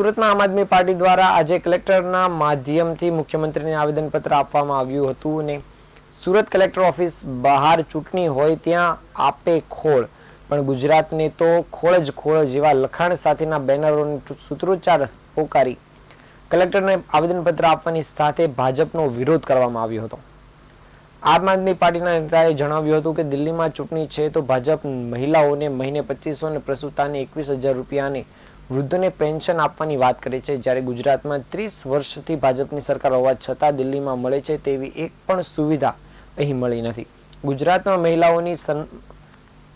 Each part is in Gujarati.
સુરતમાં આમ આદમી પાર્ટી દ્વારા આજે કલેક્ટરના માધ્યમથી મુખ્યમંત્રીને આવેદનપત્ર આપવામાં આવ્યું હતું અને સુરત કલેક્ટર ઓફિસ બહાર ચૂંટણી હોય ત્યાં આપે ખોળ પણ ગુજરાતને તો ખોળ જ ખોળ જેવા લખાણ સાથેના બેનરોને સૂત્રોચ્ચાર પોકારી કલેક્ટરને આવેદનપત્ર આપવાની સાથે ભાજપનો વિરોધ કરવામાં આવ્યો હતો। આમ આદમી પાર્ટીના નેતાએ જણાવ્યું હતું કે દિલ્હીમાં ચૂંટણી છે તો ભાજપ મહિલાઓને મહિને 2500 અને પ્રસૂતાને 21,000 રૂપિયાની વૃદ્ધોને પેન્શન આપવાની વાત કરે છે, જ્યારે ગુજરાતમાં 30 વર્ષથી ભાજપની સરકાર હોવા છતાં દિલ્હીમાં મળે છે તેવી એક પણ સુવિધા અહીં મળી નથી। ગુજરાતમાં મહિલાઓની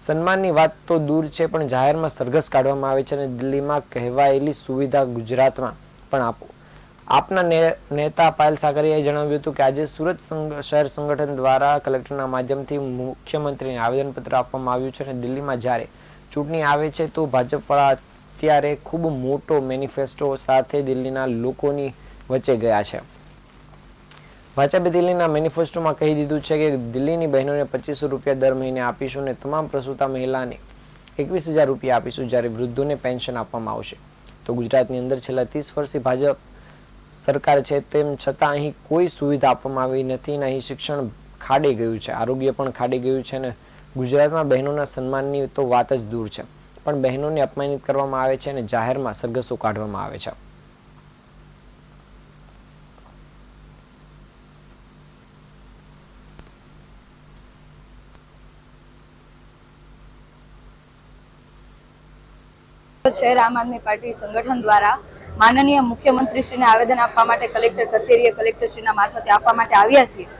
સન્માનની વાત તો દૂર છે પણ જાહેરમાં સરઘસ કાઢવામાં આવે છે અને દિલ્હીમાં કહેવાયેલી સુવિધા ગુજરાતમાં પણ આપો। આપના નેતા પાયલ સાગરિયાએ જણાવ્યું હતું કે આજે સુરત શહેર સંગઠન દ્વારા કલેક્ટરના માધ્યમથી મુખ્યમંત્રીને આવેદનપત્ર આપવામાં આવ્યું છે અને દિલ્હીમાં જ્યારે ચૂંટણી આવે છે તો ભાજપવાળા અત્યારે ખૂબ મોટો મેનિફેસ્ટો સાથે દિલ્હીના લોકોની વચ્ચે ગયા છે। ભાજપે દિલ્હીના મેનિફેસ્ટોમાં કહી દીધું છે કે દિલ્હીની બહેનોને 2500 રૂપિયા દર મહિને આપીશું અને તમામ પ્રસૂતા મહિલાને 21,000 રૂપિયા આપીશું, જ્યારે વૃદ્ધોને પેન્શન આપવામાં આવશે। તો ગુજરાતની અંદર છેલ્લા 30 વર્ષથી ભાજપ સરકાર છે તેમ છતાં અહીં કોઈ સુવિધા આપવામાં આવી નથી અને અહીં શિક્ષણ ખાડી ગયું છે, આરોગ્ય પણ ખાડી ગયું છે અને ગુજરાતમાં બહેનોના સન્માનની તો વાત જ દૂર છે પણ બહેનોને અપમાનિત કરવામાં આવે છે અને જાહેરમાં સરઘસો કાઢવામાં આવે છે। શહેર આમ આદમી પાર્ટી સંગઠન દ્વારા માનનીય મુખ્યમંત્રીશ્રીને આવેદન આપવા માટે કલેક્ટર કચેરીએ કલેક્ટરશ્રીના મારફતે આપવા માટે આવ્યા છીએ।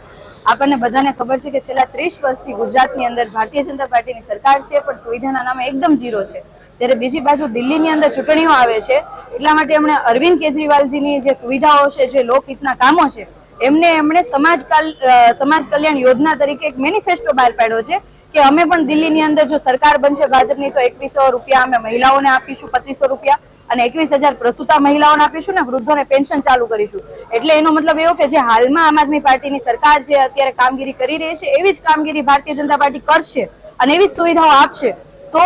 આપણને બધાને ખબર છે કે છેલ્લા 30 વર્ષથી ગુજરાતની અંદર ભારતીય જનતા પાર્ટીની સરકાર છે પણ સુવિધાના નામે એકદમ ઝીરો છે। જ્યારે બીજી બાજુ દિલ્હીની અંદર ચૂંટણીઓ આવે છે એટલા માટે એમણે અરવિંદ કેજરીવાલજીની જે સુવિધાઓ છે, જે લોકહિતના કામો છે, એમણે સમાજ કલ્યાણ યોજના તરીકે એક મેનિફેસ્ટો બહાર પાડ્યો છે કે અમે પણ દિલ્હીની અંદર જો સરકાર બનશે ભાજપની તો 2100 રૂપિયા અમે મહિલાઓને આપીશું, 2500 રૂપિયા અને 21,000 પ્રસૂતા મહિલાઓને આપીશું ને વૃદ્ધોને પેન્શન ચાલુ કરીશું। એટલે એનો મતલબ એવો કે જે હાલમાં આમ આદમી પાર્ટીની સરકાર જે અત્યારે કામગીરી કરી રહી છે એવી જ કામગીરી ભારતીય જનતા પાર્ટી કરશે અને એવી જ સુવિધાઓ આપશે। તો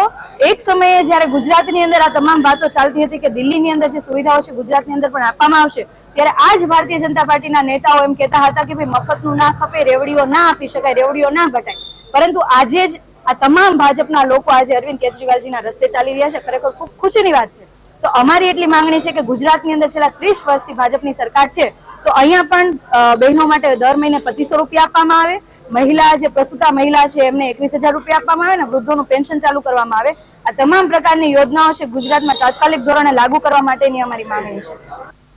એક સમયે જ્યારે ગુજરાતની અંદર આ તમામ વાતો ચાલતી હતી કે દિલ્હીની અંદર જે સુવિધાઓ છે ગુજરાતની અંદર પણ આપવામાં આવશે, ત્યારે આ જ ભારતીય જનતા પાર્ટીના નેતાઓ એમ કહેતા હતા કે ભાઈ મફતનું ના ખપે, રેવડીઓ ના આપી શકાય, રેવડીઓ ના ઘટાય, પરંતુ આજે જ આ તમામ ભાજપના લોકો આજે અરવિંદ કેજરીવાલજીના રસ્તે ચાલી રહ્યા છે। ખરેખર ખૂબ ખુશીની વાત છે। તો અમારી એટલી માંગણી છે કે ગુજરાતની અંદર છેલ્લા 30 વર્ષથી ભાજપની સરકાર છે તો અહીંયા પણ બહેનો માટે દર મહિને 2500 રૂપિયા આપવામાં આવે, મહિલા જે પ્રસૂતા મહિલા છે એમને 21,000 રૂપિયા આપવામાં આવે ને વૃદ્ધોનું પેન્શન ચાલુ કરવામાં આવે। આ તમામ પ્રકારની યોજનાઓ છે ગુજરાતમાં તાત્કાલિક ધોરણે લાગુ કરવા માટેની અમારી માંગણી છે।